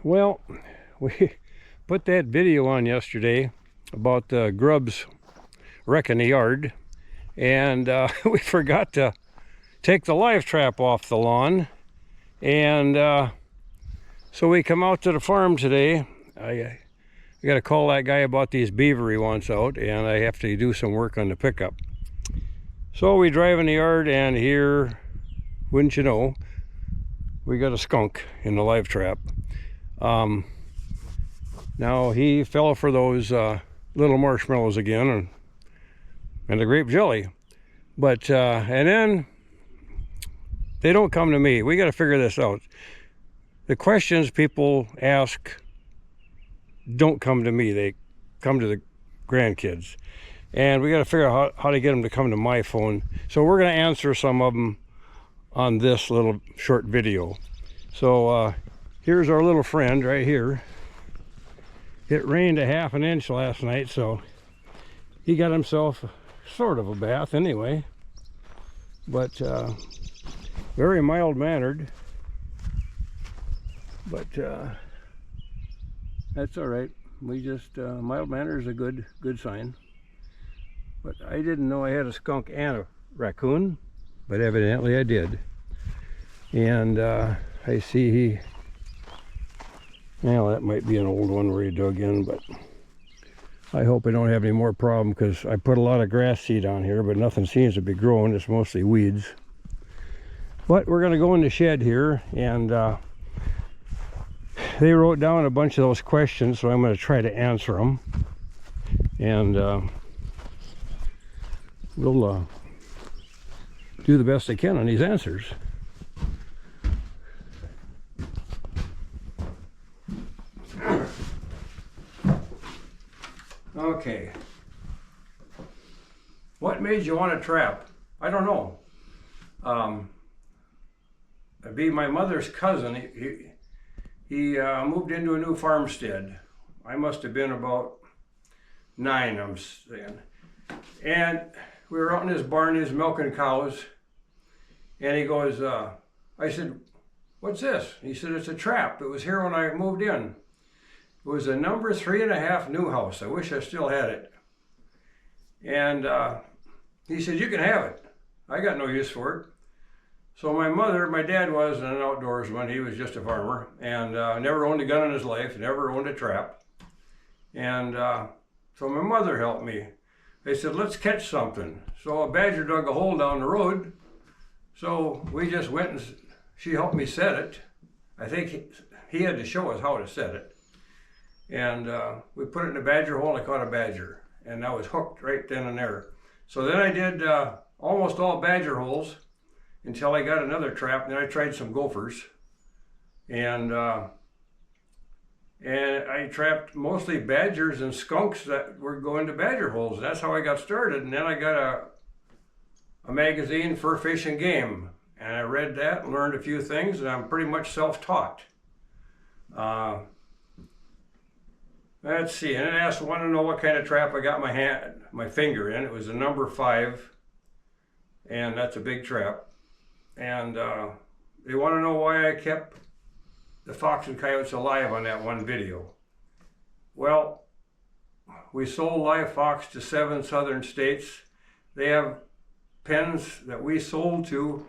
Well, we put that video on yesterday about the grubs wrecking the yard, and we forgot to take the live trap off the lawn, and so we come out to the farm today. I got to call that guy about these beaver he wants out, and I have to do some work on the pickup. So we drive in the yard, and here, wouldn't you know, we got a skunk in the live trap. Now he fell for those little marshmallows again and the grape jelly, but and then they don't come to me. We got to figure this out. The questions people ask don't come to me, they come to the grandkids, and we got to figure out how to get them to come to my phone. So we're going to answer some of them on this little short video. So here's our little friend right here. It rained a half an inch last night, so he got himself sort of a bath anyway, but very mild-mannered, but that's all right. We just mild-mannered is a good sign. But I didn't know I had a skunk and a raccoon, but evidently I did. And I see well, that might be an old one where he dug in, but I hope I don't have any more problem, because I put a lot of grass seed on here, but nothing seems to be growing. It's mostly weeds. But we're going to go in the shed here, and they wrote down a bunch of those questions, so I'm going to try to answer them. And we'll do the best I can on these answers. Okay. What made you want to trap? I don't know. It'd be my mother's cousin. He moved into a new farmstead. I must have been about 9, I'm saying. And we were out in his barn, he was milking cows. And he goes, I said, "What's this?" He said, "It's a trap. It was here when I moved in. It was a number 3.5 new house. I wish I still had it." And he said, "You can have it. I got no use for it." So my dad was an outdoorsman. He was just a farmer, and never owned a gun in his life, never owned a trap. And so my mother helped me. They said, "Let's catch something." So a badger dug a hole down the road. So we just went, and she helped me set it. I think he had to show us how to set it. And we put it in a badger hole, and I caught a badger. And I was hooked right then and there. So then I did almost all badger holes until I got another trap. Then I tried some gophers. And I trapped mostly badgers and skunks that were going to badger holes. That's how I got started. And then I got a magazine, Fur, Fish, and Game. And I read that and learned a few things, and I'm pretty much self-taught. Let's see, and I wanted to know what kind of trap I got my finger in. It was a number 5, and that's a big trap. And they want to know why I kept the fox and coyotes alive on that one video. Well, we sold live fox to 7 southern states. They have pens that we sold to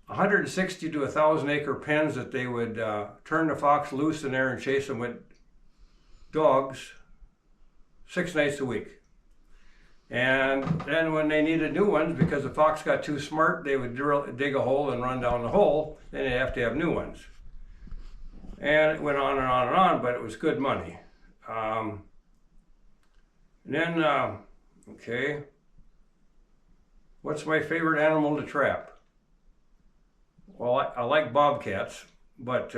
160 to 1,000 acre pens that they would turn the fox loose in there and chase them with dogs 6 nights a week. And then when they needed new ones, because the fox got too smart, they would dig a hole and run down the hole. Then they'd have to have new ones. And it went on and on and on, but it was good money. And then, okay, what's my favorite animal to trap? Well, I like bobcats, but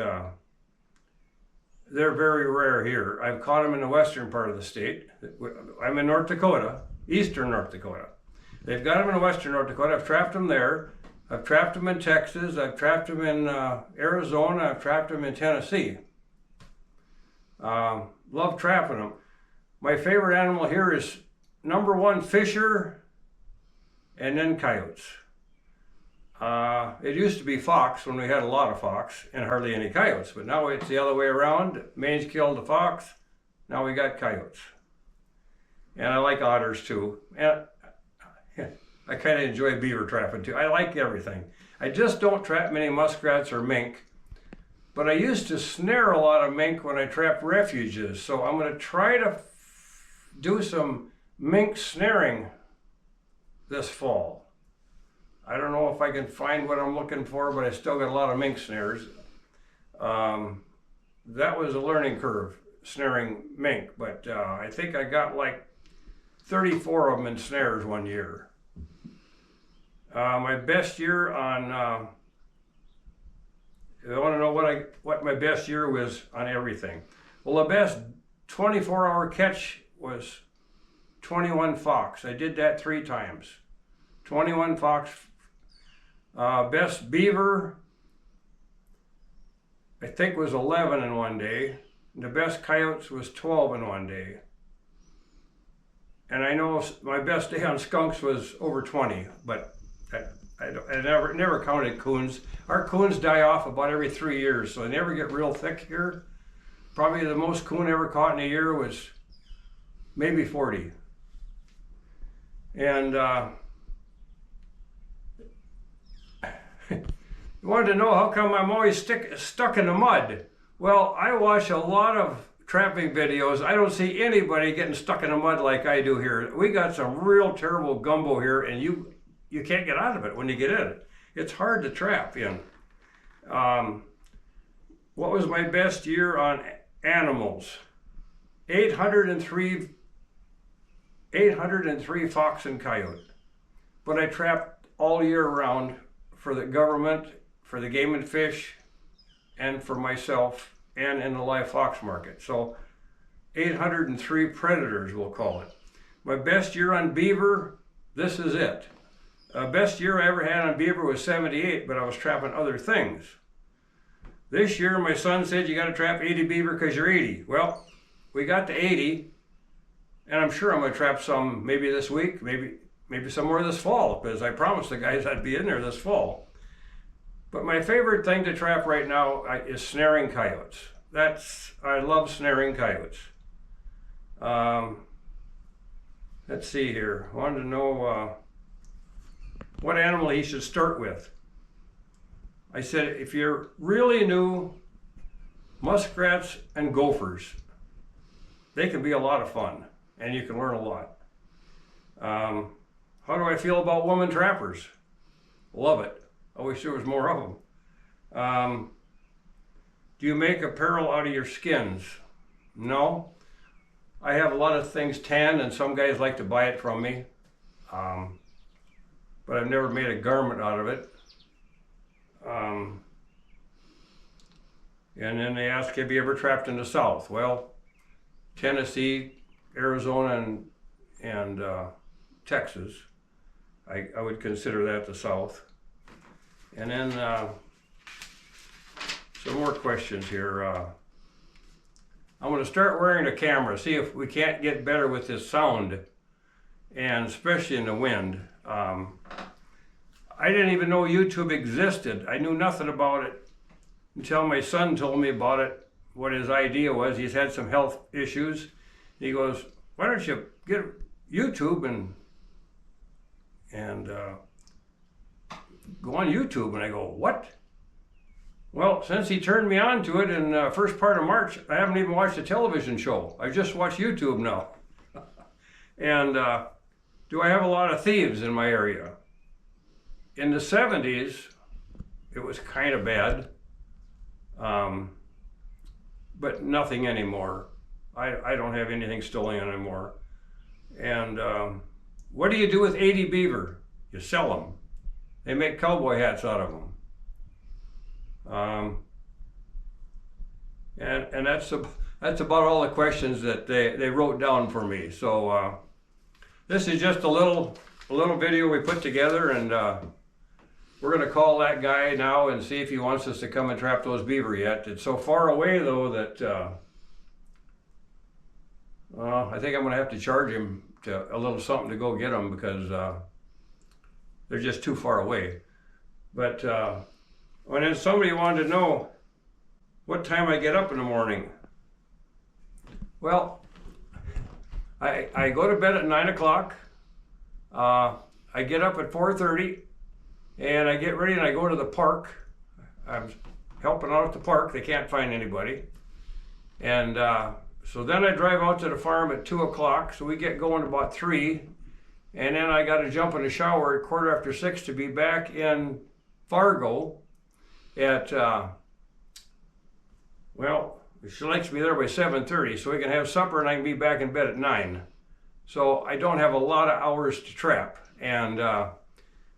they're very rare here. I've caught them in the western part of the state. I'm in North Dakota, eastern North Dakota. They've got them in western North Dakota. I've trapped them there. I've trapped them in Texas. I've trapped them in Arizona. I've trapped them in Tennessee. Love trapping them. My favorite animal here is number 1, fisher, and then coyotes. It used to be fox when we had a lot of fox and hardly any coyotes, but now it's the other way around. Maine's killed the fox, now we got coyotes. And I like otters too. And I kind of enjoy beaver trapping too. I like everything. I just don't trap many muskrats or mink, but I used to snare a lot of mink when I trapped refuges. So I'm going to try to do some mink snaring this fall. I don't know if I can find what I'm looking for, but I still got a lot of mink snares. That was a learning curve, snaring mink, but I think I got like 34 of them in snares one year. My best year on, if I want to know what my best year was on everything. Well, the best 24-hour catch was 21 fox. I did that 3 times. 21 fox. Best beaver, I think, was 11 in one day. The best coyotes was 12 in one day. And I know my best day on skunks was over 20, but I never counted coons. Our coons die off about every 3 years, so they never get real thick here. Probably the most coon ever caught in a year was maybe 40. And you wanted to know how come I'm always stuck in the mud. Well, I watch a lot of trapping videos. I don't see anybody getting stuck in the mud like I do here. We got some real terrible gumbo here, and you can't get out of it when you get in it. It's hard to trap in. What was my best year on animals? 803 fox and coyote. But I trapped all year round for the government, for the Game and Fish, and for myself, and in the live fox market. So 803 predators, we'll call it. My best year on beaver, this is it. Best year I ever had on beaver was 78, but I was trapping other things. This year my son said you got to trap 80 beaver because you're 80. Well, we got to 80, and I'm sure I'm going to trap some maybe this week, maybe some more this fall, because I promised the guys I'd be in there this fall. But my favorite thing to trap right now is snaring coyotes. I love snaring coyotes. Let's see here. I wanted to know what animal he should start with. I said, if you're really new, muskrats and gophers, they can be a lot of fun, and you can learn a lot. How do I feel about woman trappers? Love it. I wish there was more of them. Do you make apparel out of your skins? No. I have a lot of things tanned, and some guys like to buy it from me. But I've never made a garment out of it. And then they ask, have you ever trapped in the South? Well, Tennessee, Arizona, and Texas. I would consider that the South. And then some more questions here. I'm going to start wearing a camera, see if we can't get better with this sound, and especially in the wind. I didn't even know YouTube existed. I knew nothing about it until my son told me about it, what his idea was. He's had some health issues. He goes, why don't you get YouTube and go on YouTube? And I go, what? Well, since he turned me on to it in the first part of March, I haven't even watched a television show. I just watch YouTube now. And do I have a lot of thieves in my area? In the 70s, it was kind of bad, but nothing anymore. I don't have anything stolen anymore. And what do you do with 80 beaver? You sell them. They make cowboy hats out of them. And that's about all the questions that they wrote down for me. So this is just a little video we put together, and we're going to call that guy now and see if he wants us to come and trap those beaver yet. It's so far away though that I think I'm going to have to charge him a little something to go get them, because they're just too far away. But and then somebody wanted to know what time I get up in the morning. Well, I go to bed at 9 o'clock. I get up at 4:30, and I get ready and I go to the park. I'm helping out at the park. They can't find anybody. And so then I drive out to the farm at 2 o'clock. So we get going about 3. And then I got to jump in the shower at 6:15 to be back in Fargo at, well, she likes to be there by 7:30 so we can have supper and I can be back in bed at 9. So I don't have a lot of hours to trap. And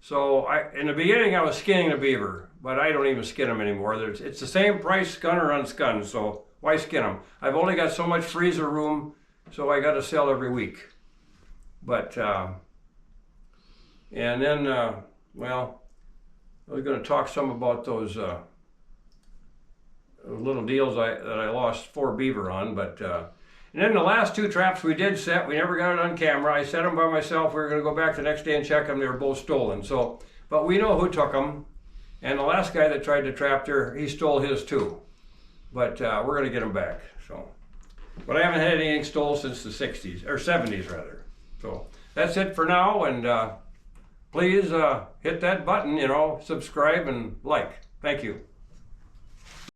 so in the beginning I was skinning the beaver, but I don't even skin them anymore. It's the same price, skun or unscun, so why skin them? I've only got so much freezer room, so I got to sell every week. But, and then, well, I was going to talk some about those little deals that I lost 4 beaver on, but, and then the last 2 traps we did set, we never got it on camera. I set them by myself. We were going to go back the next day and check them. They were both stolen. So, but we know who took them. And the last guy that tried to trap there, he stole his too. But we're going to get them back. So, but I haven't had anything stolen since the 60s, or 70s rather. So that's it for now. And please hit that button, subscribe and like. Thank you.